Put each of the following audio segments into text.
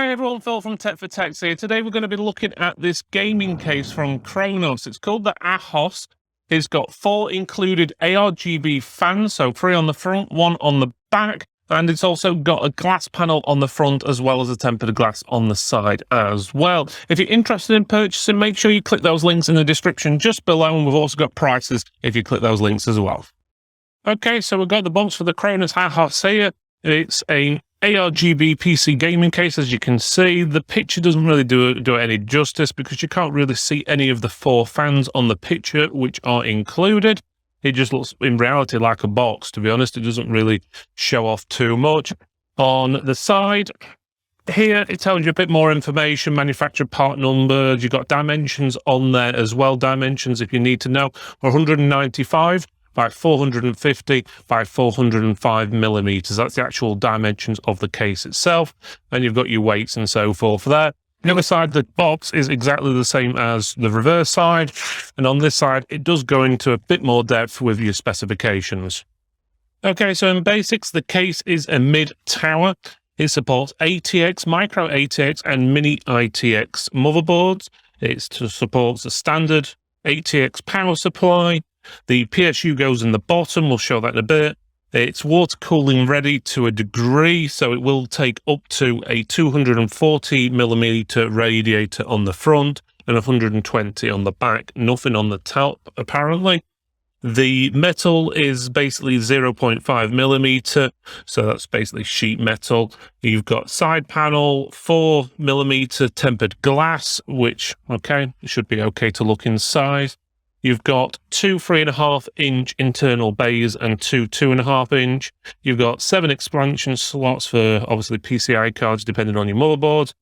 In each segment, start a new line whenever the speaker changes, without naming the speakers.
Hi everyone, Phil from Tech for Techs here. Today we're going to be looking at this gaming case from CRONUS. It's called the Achos. It's got 4 included ARGB fans, so 3 on the front, 1 on the back, and it's also got a glass panel on the front as well as a tempered glass on the side as well. If you're interested in purchasing, make sure you click those links in the description just below, and we've also got prices if you click those links as well. Okay, so we've got the box for the CRONUS Achos here. It's an ARGB PC gaming case. As you can see, the picture doesn't really do it any justice because you can't really see any of the 4 fans on the picture which are included. It just looks in reality like a box, to be honest. It doesn't really show off too much. On the side here, it tells you a bit more information, manufacturer part numbers. You've got dimensions on there as well. Dimensions, if you need to know, 195 by 450 by 405 millimeters. That's the actual dimensions of the case itself. And you've got your weights and so forth for that. The other side of the box is exactly the same as the reverse side. And on this side, it does go into a bit more depth with your specifications. Okay, so in basics, the case is a mid-tower. It supports ATX, micro ATX, and mini ITX motherboards. It supports a standard ATX power supply. The PSU goes in the bottom, we'll show that in a bit. It's water cooling ready to a degree, so it will take up to a 240 millimeter radiator on the front and 120 on the back, nothing on the top apparently. The metal is basically 0.5 millimeter, so that's basically sheet metal. You've got side panel, 4 millimeter tempered glass, which, okay, it should be okay to look inside. You've got 2 3.5-inch internal bays and 2 2.5-inch. You've got 7 expansion slots for obviously PCI cards depending on your motherboard.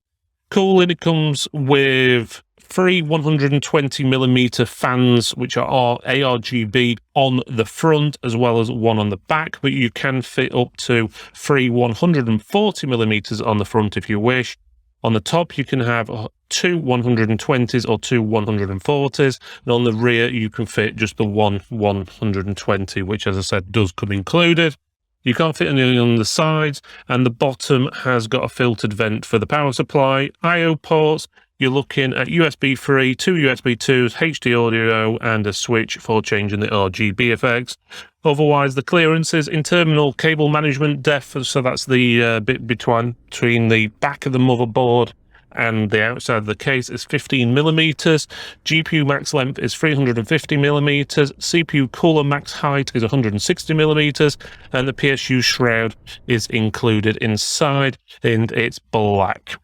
Cooling, it comes with 3 120mm fans which are ARGB on the front as well as 1 on the back, but you can fit up to 3 140mm on the front if you wish. On the top, you can have 2 120s or 2 140s, and on the rear, you can fit just the 1 120, which, as I said, does come included. You can't fit anything on the sides, and the bottom has got a filtered vent for the power supply. I/O ports, you're looking at USB 3, 2 USB 2s, HD audio, and a switch for changing the RGB effects. Otherwise, the clearances, internal cable management depth, so that's the bit between the back of the motherboard and the outside of the case, is 15 millimeters. GPU max length is 350 millimeters. CPU cooler max height is 160 millimeters, and the PSU shroud is included inside, and it's black.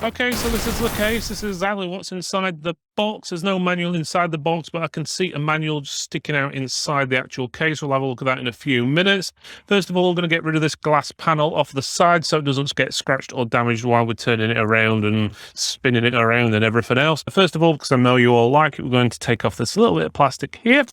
Okay, so this is the case. This is exactly what's inside the box. There's no manual inside the box, but I can see a manual just sticking out inside the actual case. We'll have a look at that in a few minutes. First of all, we're going to get rid of this glass panel off the side so it doesn't get scratched or damaged while we're turning it around and spinning it around and everything else. First of all, because I know you all like it, we're going to take off this little bit of plastic here.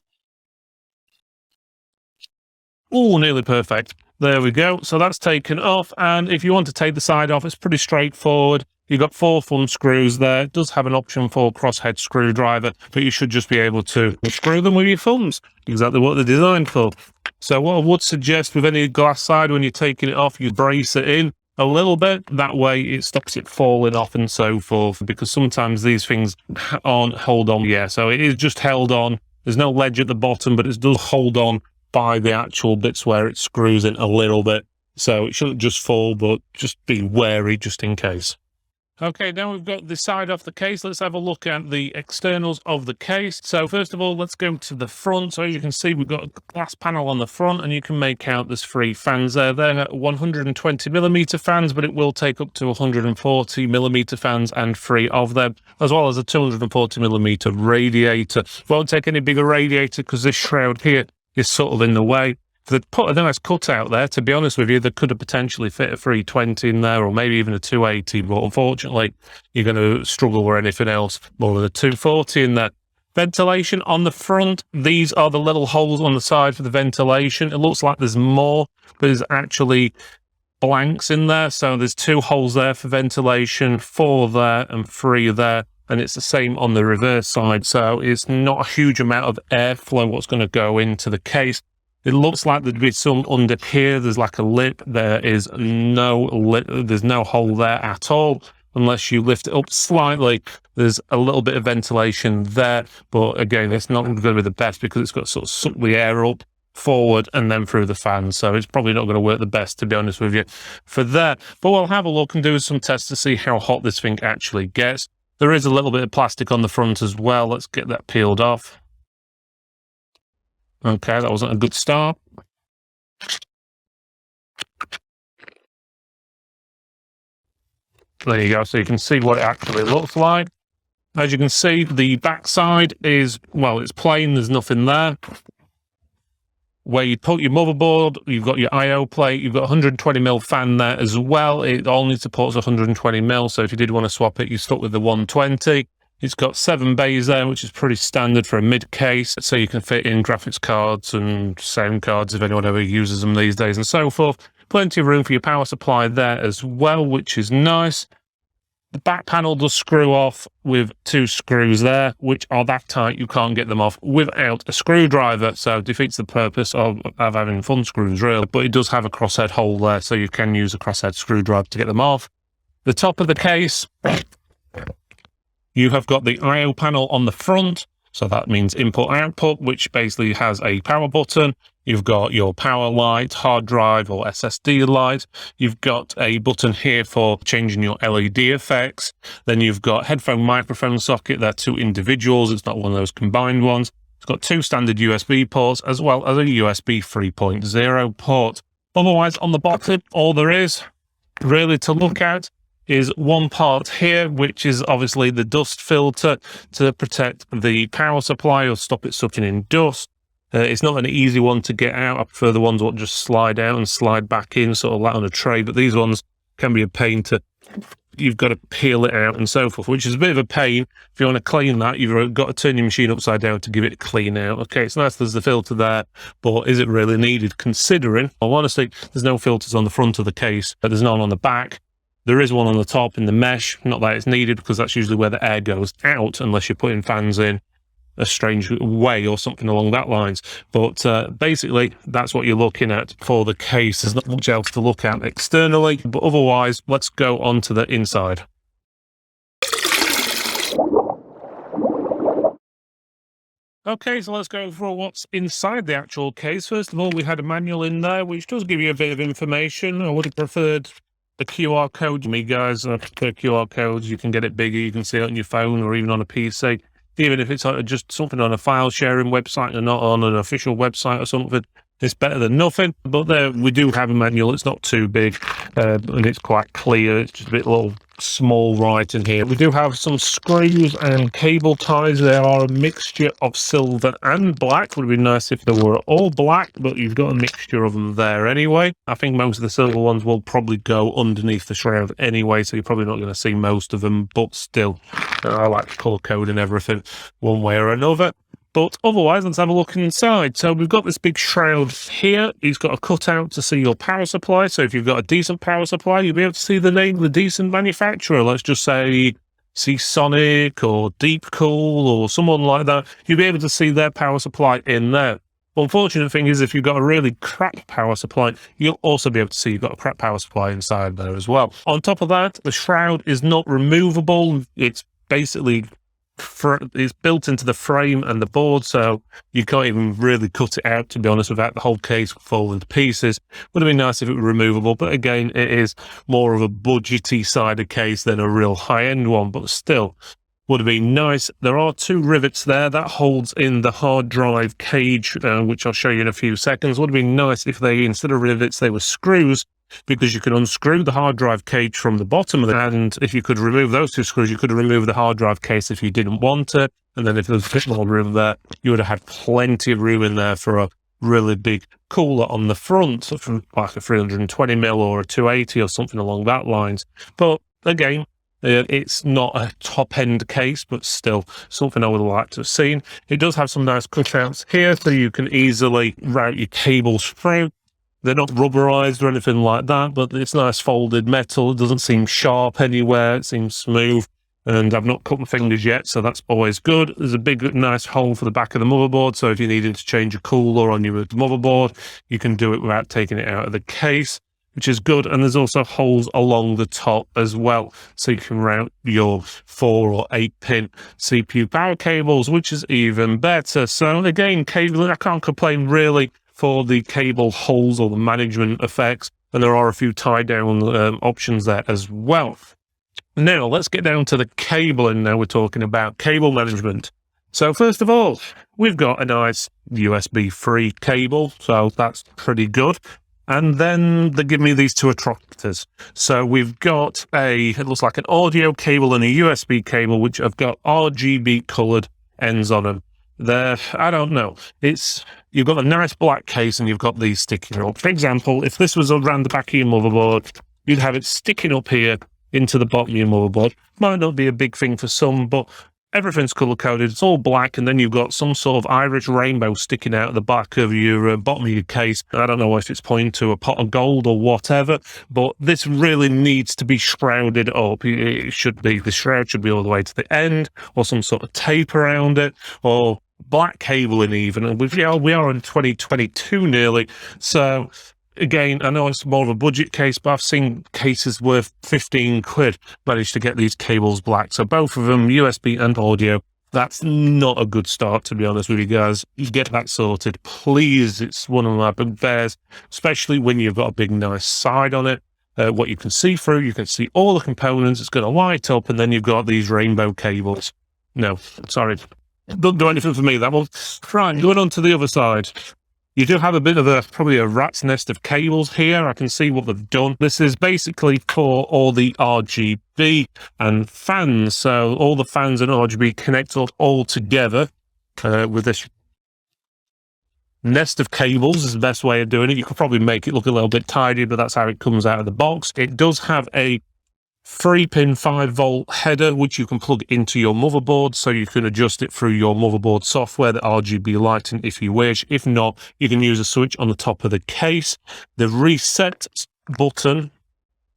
Oh, nearly perfect. There we go. So that's taken off. And if you want to take the side off, it's pretty straightforward. You've got 4 thumb screws there. It does have an option for crosshead screwdriver, but you should just be able to screw them with your thumbs. Exactly what they're designed for. So what I would suggest with any glass side, when you're taking it off, you brace it in a little bit. That way it stops it falling off and so forth, because sometimes these things aren't hold on. Yeah, so it is just held on. There's no ledge at the bottom, but it does hold on by the actual bits where it screws in a little bit. So it shouldn't just fall, but just be wary just in case. Okay, now we've got the side off the case. Let's have a look at the externals of the case. So first of all, let's go to the front. So as you can see, we've got a glass panel on the front, and you can make out there's 3 fans there. They're 120mm fans, but it will take up to 140mm fans and 3 of them, as well as a 240mm radiator. Won't take any bigger radiator because this shroud here is sort of in the way. If they'd put a nice cutout there, to be honest with you, they could have potentially fit a 320 in there, or maybe even a 280, but unfortunately, you're going to struggle with anything else more than a 240 in there. Ventilation on the front, these are the little holes on the side for the ventilation. It looks like there's more, but there's actually blanks in there, so there's 2 holes there for ventilation, 4 there and 3 there, and it's the same on the reverse side, so it's not a huge amount of airflow what's going to go into the case. It looks like there'd be some under here. There's like a lip. There is no lip. There's no hole there at all. Unless you lift it up slightly, there's a little bit of ventilation there. But again, it's not going to be the best because it's got to sort of suck the air up, forward, and then through the fan. So it's probably not going to work the best, to be honest with you, for that. But we'll have a look and do some tests to see how hot this thing actually gets. There is a little bit of plastic on the front as well. Let's get that peeled off. Okay, that wasn't a good start. There you go, so you can see what it actually looks like. As you can see, the backside is, well, it's plain, there's nothing there. Where you put your motherboard, you've got your I/O plate, you've got 120mm fan there as well. It only supports 120mm, so if you did want to swap it, you're stuck with the 120. It's got 7 bays there, which is pretty standard for a mid case, so you can fit in graphics cards and sound cards if anyone ever uses them these days and so forth. Plenty of room for your power supply there as well, which is nice. The back panel does screw off with 2 screws there, which are that tight you can't get them off without a screwdriver, so it defeats the purpose of having fun screws, really. But it does have a crosshead hole there, so you can use a crosshead screwdriver to get them off. The top of the case, you have got the I/O panel on the front, so that means input-output, which basically has a power button. You've got your power light, hard drive or SSD light. You've got a button here for changing your LED effects. Then you've got headphone microphone socket. They're 2 individuals. It's not one of those combined ones. It's got 2 standard USB ports as well as a USB 3.0 port. Otherwise, on the bottom, all there is really to look at is one part here, which is obviously the dust filter to protect the power supply or stop it sucking in dust. It's not an easy one to get out. I prefer the ones that just slide out and slide back in, sort of like on a tray, but these ones can be a pain to, you've got to peel it out and so forth, which is a bit of a pain. If you want to clean that, you've got to turn your machine upside down to give it a clean out. Okay, it's nice there's the filter there, but is it really needed considering, well, honestly, there's no filters on the front of the case, but there's none on the back. There is one on the top in the mesh, not that it's needed because that's usually where the air goes out unless you're putting fans in a strange way or something along that lines. But basically, that's what you're looking at for the case. There's not much else to look at externally, but otherwise, let's go on to the inside. Okay, so let's go for what's inside the actual case. First of all, we had a manual in there, which does give you a bit of information. I would have preferred the QR code. Me, guys, I prefer QR codes. You can get it bigger, you can see it on your phone or even on a PC. Even if it's just something on a file sharing website and not on an official website or something, it's better than nothing. But there, we do have a manual. It's not too big and it's quite clear. It's just a bit little small writing here. We do have some screws and cable ties. They are a mixture of silver and black. Would be nice if they were all black, but you've got a mixture of them there anyway. I think most of the silver ones will probably go underneath the shroud anyway, so you're probably not going to see most of them, but still, I like the colour code and everything one way or another. But otherwise, let's have a look inside. So we've got this big shroud here. It's got a cutout to see your power supply. So if you've got a decent power supply, you'll be able to see the name of the decent manufacturer. Let's just say Seasonic or Deep Cool or someone like that. You'll be able to see their power supply in there. The unfortunate thing is if you've got a really crap power supply, you'll also be able to see you've got a crap power supply inside there as well. On top of that, the shroud is not removable. It's basically it's built into the frame and the board, so you can't even really cut it out, to be honest, without the whole case falling to pieces. Would have been nice if it were removable, but again, it is more of a budgety side of case than a real high-end one, but still would have been nice. There are 2 rivets there that holds in the hard drive cage, which I'll show you in a few seconds. Would have been nice if they, instead of rivets, they were screws, because you can unscrew the hard drive cage from the bottom of it, and if you could remove those 2 screws, you could remove the hard drive case if you didn't want it, and then if there was a bit more room there, you would have had plenty of room in there for a really big cooler on the front, from like a 320mm or a 280 or something along that lines. But again, it's not a top-end case, but still something I would like to have seen. It does have some nice cutouts here, so you can easily route your cables through. They're not rubberized or anything like that, but it's nice folded metal. It doesn't seem sharp anywhere. It seems smooth. and I've not cut my fingers yet, so that's always good. There's a big, nice hole for the back of the motherboard, so if you needed to change a cooler on your motherboard, you can do it without taking it out of the case, which is good. And there's also holes along the top as well, so you can route your 4 or 8 pin CPU power cables, which is even better. So again, cabling, I can't complain really for the cable holes or the management effects, and there are a few tie down options there as well. Now, let's get down to the cabling. Now we're talking about cable management. So first of all, we've got a nice USB-free cable, so that's pretty good. And then they give me these two attractors. So we've got it looks like an audio cable and a USB cable, which have got RGB coloured ends on them. I don't know. You've got a nice black case and you've got these sticking up. For example, if this was around the back of your motherboard, you'd have it sticking up here into the bottom of your motherboard. Might not be a big thing for some, but everything's color-coded. It's all black, and then you've got some sort of Irish rainbow sticking out of the back of your bottom of your case. I don't know if it's pointing to a pot of gold or whatever, but this really needs to be shrouded up. The shroud should be all the way to the end, or some sort of tape around it, or black cabling even. And we are in 2022 nearly, so again, I know it's more of a budget case, but I've seen cases worth 15 quid managed to get these cables black. So both of them, USB and audio, that's not a good start, to be honest with you guys. You get that sorted, please. It's one of my bugbears, especially when you've got a big, nice side on it. What you can see through, you can see all the components, it's going to light up, and then you've got these rainbow cables. No, sorry. Don't do anything for me, that one. Right, going on to the other side. You do have a bit of probably a rat's nest of cables here. I can see what they've done. This is basically for all the RGB and fans. So all the fans and RGB connect all together with this nest of cables is the best way of doing it. You could probably make it look a little bit tidy, but that's how it comes out of the box. It does have a 3-pin 5-volt header, which you can plug into your motherboard, so you can adjust it through your motherboard software, the RGB lighting, if you wish. If not, you can use a switch on the top of the case. The reset button,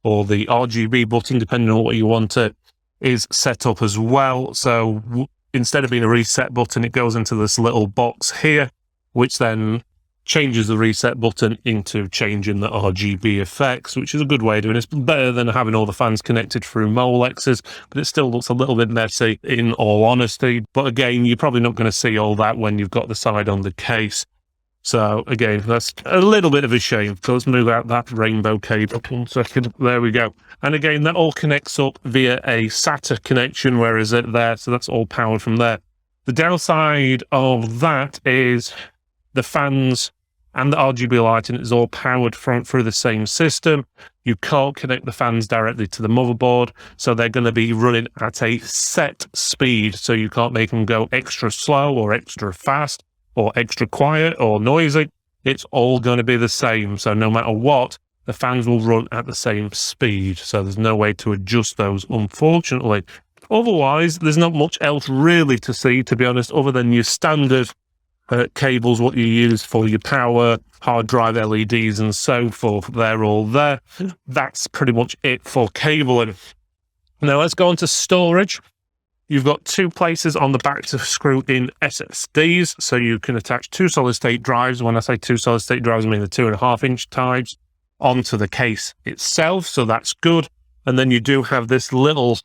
or the RGB button, depending on what you want it, is set up as well. So instead of being a reset button, it goes into this little box here, which then changes the reset button into changing the RGB effects, which is a good way of doing it. It's better than having all the fans connected through Molexes, but it still looks a little bit messy, in all honesty. But again, you're probably not going to see all that when you've got the side on the case. So again, that's a little bit of a shame. So let's move out that rainbow cable. 1 second. There we go. And again, that all connects up via a SATA connection, whereas it there, so that's all powered from there. The downside of that is the fans and the RGB lighting is all powered through the same system. You can't connect the fans directly to the motherboard, so they're going to be running at a set speed, so you can't make them go extra slow or extra fast or extra quiet or noisy. It's all going to be the same, so no matter what, the fans will run at the same speed, so there's no way to adjust those, unfortunately. Otherwise, there's not much else really to see, to be honest, other than your standard cables, what you use for your power, hard drive LEDs and so forth. They're all there. That's pretty much it for cabling. Now let's go on to storage. You've got 2 places on the back to screw in SSDs, so you can attach 2 solid-state drives. When I say 2 solid-state drives, I mean the 2.5-inch types onto the case itself, so that's good. And then you do have this little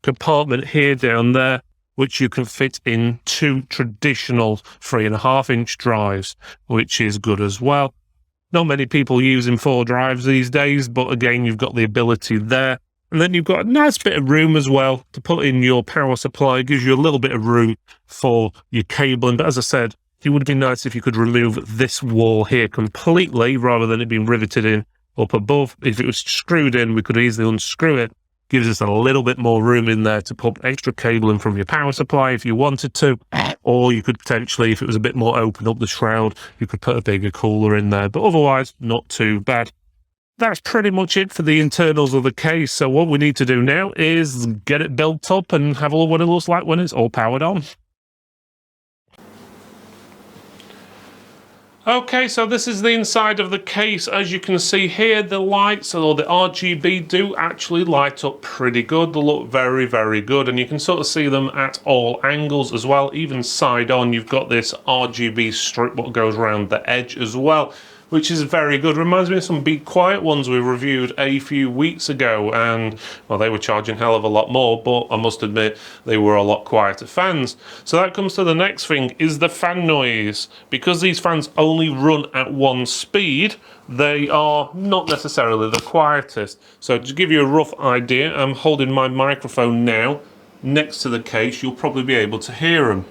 compartment here down there, which you can fit in 2 traditional 3.5-inch drives, which is good as well. Not many people using 4 drives these days, but again, you've got the ability there. And then you've got a nice bit of room as well to put in your power supply. It gives you a little bit of room for your cabling. But as I said, it would be nice if you could remove this wall here completely, rather than it being riveted in up above. If it was screwed in, we could easily unscrew it. Gives us a little bit more room in there to put extra cable in from your power supply if you wanted to, or you could potentially, if it was a bit more open up the shroud, you could put a bigger cooler in there, but otherwise not too bad. That's pretty much it for the internals of the case. So what we need to do now is get it built up and have a look what it looks like when it's all powered on. Okay, so this is the inside of the case. As you can see here, the lights or the RGB do actually light up pretty good. They look very, very good, and you can sort of see them at all angles as well. Even side on, you've got this RGB strip what goes around the edge as well, which is very good. Reminds me of some Be Quiet ones we reviewed a few weeks ago, and well, they were charging hell of a lot more, but I must admit they were a lot quieter fans. So that comes to the next thing, is the fan noise. Because these fans only run at one speed, they are not necessarily the quietest. So to give you a rough idea, I'm holding my microphone now next to the case. You'll probably be able to hear them.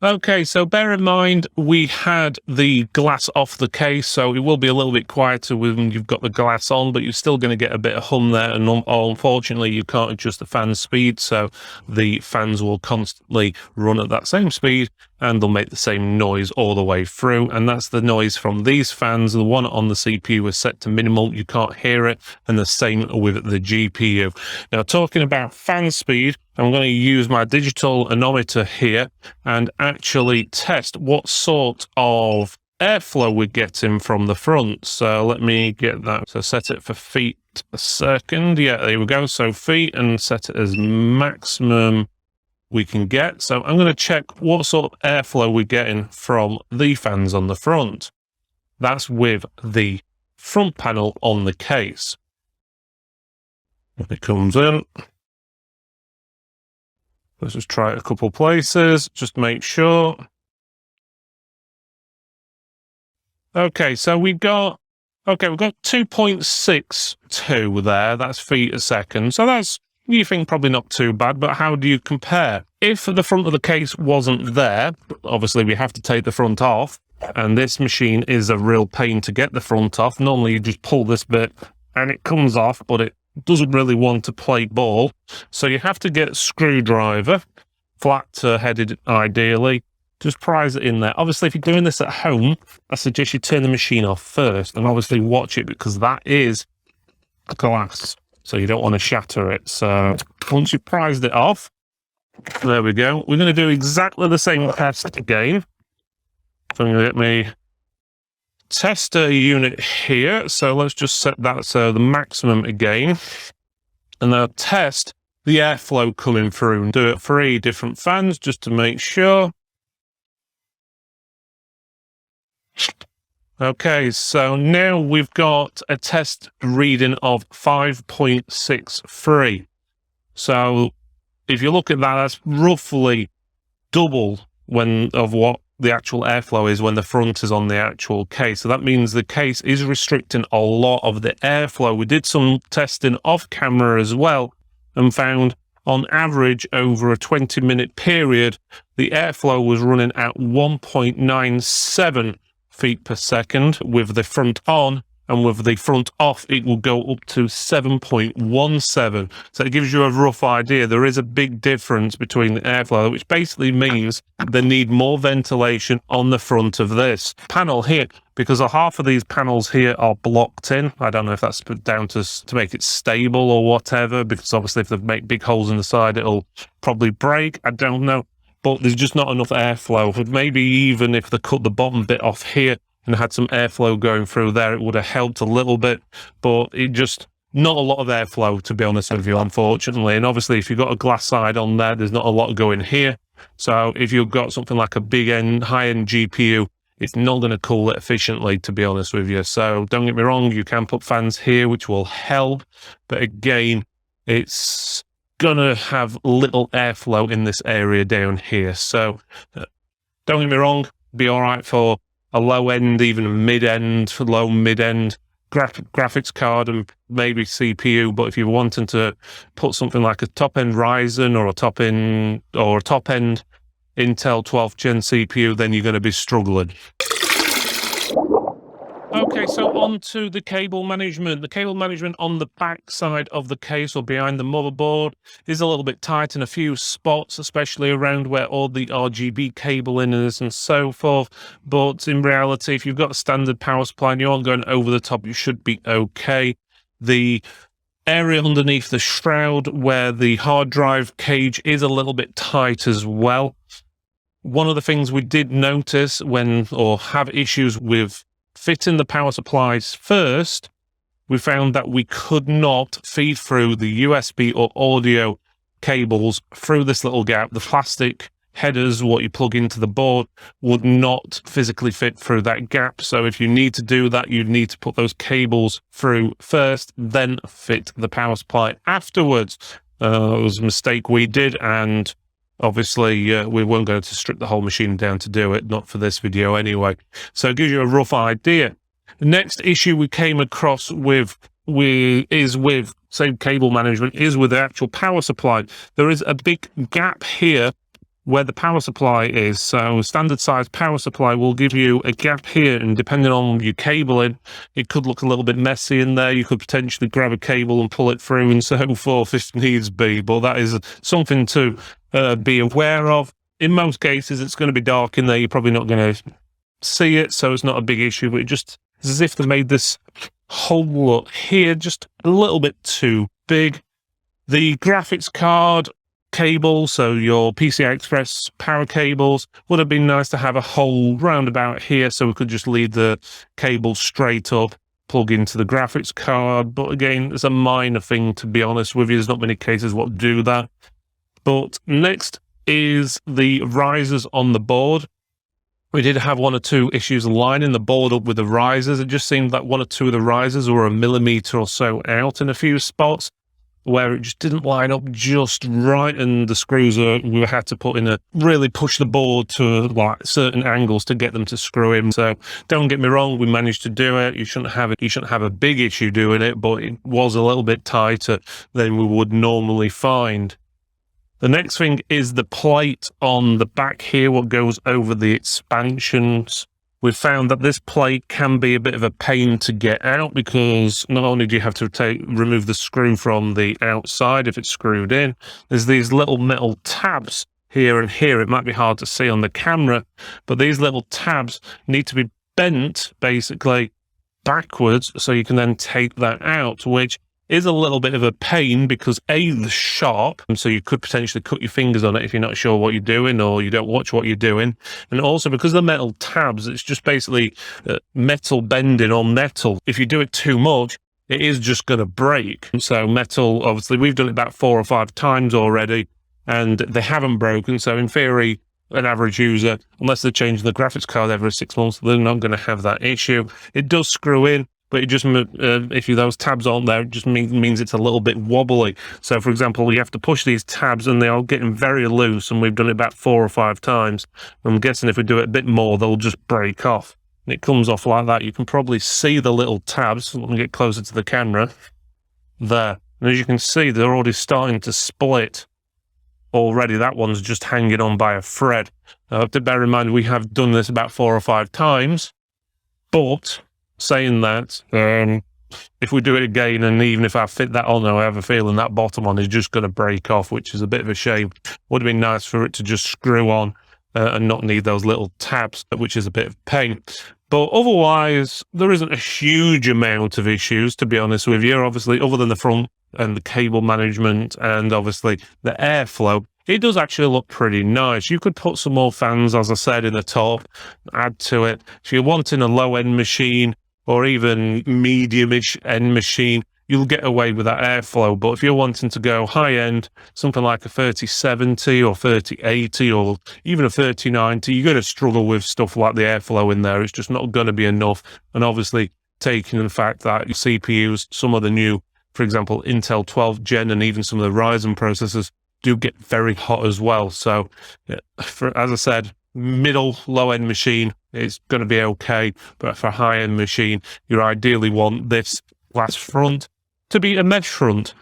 Okay, so bear in mind we had the glass off the case, so it will be a little bit quieter when you've got the glass on, but you're still going to get a bit of hum there, and unfortunately you can't adjust the fan speed, so the fans will constantly run at that same speed and they'll make the same noise all the way through, and that's the noise from these fans. The one on the CPU is set to minimal, you can't hear it, and the same with the GPU. Now, talking about fan speed, I'm going to use my digital anemometer here and actually test what sort of airflow we're getting from the front. So let me get that. So set it for feet a second. Yeah, there we go. So feet, and set it as maximum we can get. So I'm going to check what sort of airflow we're getting from the fans on the front. That's with the front panel on the case. When it comes in, let's just try it a couple places, just to make sure. Okay, so we've got 2.62 there. That's feet a second. So that's, you think, probably not too bad, but how do you compare? If the front of the case wasn't there, obviously we have to take the front off, and this machine is a real pain to get the front off. Normally you just pull this bit and it comes off, but it doesn't really want to play ball. So you have to get a screwdriver, flat headed ideally, just prise it in there. Obviously, if you're doing this at home, I suggest you turn the machine off first and obviously watch it, because that is glass. So you don't want to shatter it. So once you've prized it off, there we go. We're going to do exactly the same test again. So I'm going to get my tester unit here. So let's just set that so the maximum again. And now test the airflow coming through, and do it 3 different fans just to make sure. Okay, so now we've got a test reading of 5.63. So if you look at that, that's roughly double of what the actual airflow is when the front is on the actual case. So that means the case is restricting a lot of the airflow. We did some testing off camera as well and found on average over a 20-minute period, the airflow was running at 1.97 feet per second with the front on, and with the front off it will go up to 7.17. So it gives you a rough idea. There is a big difference between the airflow, which basically means they need more ventilation on the front of this panel here, because half of these panels here are blocked in. I don't know if that's put down to make it stable or whatever, because obviously if they make big holes in the side it'll probably break. I don't know. But there's just not enough airflow. Maybe even if they cut the bottom bit off here and had some airflow going through there, it would have helped a little bit. But it just, not a lot of airflow, to be honest with you, unfortunately. And obviously, if you've got a glass side on there, there's not a lot going here. So if you've got something like a big-end, high-end GPU, it's not going to cool it efficiently, to be honest with you. So don't get me wrong, you can put fans here, which will help. But again, it's gonna have little airflow in this area down here. So don't get me wrong, be all right for a low end, even a mid-end, low mid-end graphics card and maybe CPU. But if you're wanting to put something like a top-end Ryzen or a top-end Intel 12th gen CPU, then you're going to be struggling. Okay, so on to the cable management. The cable management on the back side of the case or behind the motherboard is a little bit tight in a few spots, especially around where all the RGB cabling is and so forth. But in reality, if you've got a standard power supply and you aren't going over the top, you should be okay. The area underneath the shroud where the hard drive cage is a little bit tight as well. One of the things we did notice or have issues with fitting the power supplies first, we found that we could not feed through the USB or audio cables through this little gap. The plastic headers, what you plug into the board, would not physically fit through that gap. So if you need to do that, you need to put those cables through first, then fit the power supply afterwards. It was a mistake we did, and obviously we weren't going to strip the whole machine down to do it, not for this video anyway. So it gives you a rough idea. The next issue we came across with same cable management is with the actual power supply. There is a big gap here where the power supply is. So standard size power supply will give you a gap here, and depending on your cabling, it could look a little bit messy in there. You could potentially grab a cable and pull it through and so forth if needs be, but that is something to be aware of. In most cases, it's going to be dark in there. You're probably not going to see it, so it's not a big issue, but it just is as if they made this hole here just a little bit too big. The graphics card cable, so your PCI Express power cables, would have been nice to have a hole round about here so we could just lead the cable straight up, plug into the graphics card. But again, it's a minor thing, to be honest with you. There's not many cases what do that. But next is the risers on the board. We did have one or two issues lining the board up with the risers. It just seemed that one or two of the risers were a millimeter or so out in a few spots, where it just didn't line up just right, and the screws we had to put in really push the board to like certain angles to get them to screw in. So don't get me wrong, we managed to do it. You shouldn't have a big issue doing it, but it was a little bit tighter than we would normally find. The next thing is the plate on the back here, what goes over the expansions. We've found that this plate can be a bit of a pain to get out, because not only do you have to remove the screw from the outside if it's screwed in, there's these little metal tabs here and here. It might be hard to see on the camera, but these little tabs need to be bent basically backwards so you can then take that out, which is a little bit of a pain because A, they're sharp, and so you could potentially cut your fingers on it if you're not sure what you're doing or you don't watch what you're doing. And also because the metal tabs, it's just basically metal bending on metal. If you do it too much, it is just going to break. So metal, obviously, we've done it about 4 or 5 times already, and they haven't broken. So in theory, an average user, unless they're changing the graphics card every 6 months, they're not going to have that issue. It does screw in, but it just, if those tabs aren't there, it just means it's a little bit wobbly. So, for example, you have to push these tabs, and they are getting very loose, and we've done it about 4 or 5 times. I'm guessing if we do it a bit more, they'll just break off. And it comes off like that. You can probably see the little tabs. Let me get closer to the camera. There. And as you can see, they're already starting to split. Already, that one's just hanging on by a thread. Now, I have to bear in mind, we have done this about 4 or 5 times, but saying that, if we do it again, and even if I fit that on, I have a feeling that bottom one is just going to break off, which is a bit of a shame. Would have been nice for it to just screw on and not need those little tabs, which is a bit of pain. But otherwise, there isn't a huge amount of issues, to be honest with you. Obviously, other than the front and the cable management and obviously the airflow, it does actually look pretty nice. You could put some more fans, as I said, in the top, add to it. If you're wanting a low-end machine, or even medium-ish end machine, you'll get away with that airflow. But if you're wanting to go high-end, something like a 3070 or 3080 or even a 3090, you're going to struggle with stuff like the airflow in there. It's just not going to be enough. And obviously, taking the fact that CPUs, some of the new, for example, Intel 12th Gen and even some of the Ryzen processors do get very hot as well. So, as I said, middle low-end machine, it's going to be okay, but for a high-end machine, you ideally want this glass front to be a mesh front.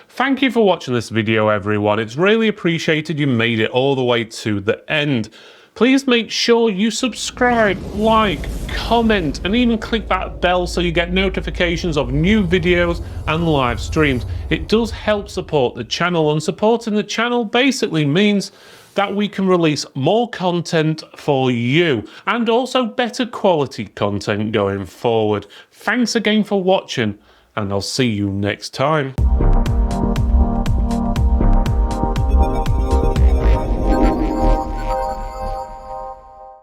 Thank you for watching this video, everyone. It's really appreciated you made it all the way to the end. Please make sure you subscribe, like, comment, and even click that bell so you get notifications of new videos and live streams. It does help support the channel, and supporting the channel basically means that we can release more content for you and also better quality content going forward. Thanks again for watching, and I'll see you next time.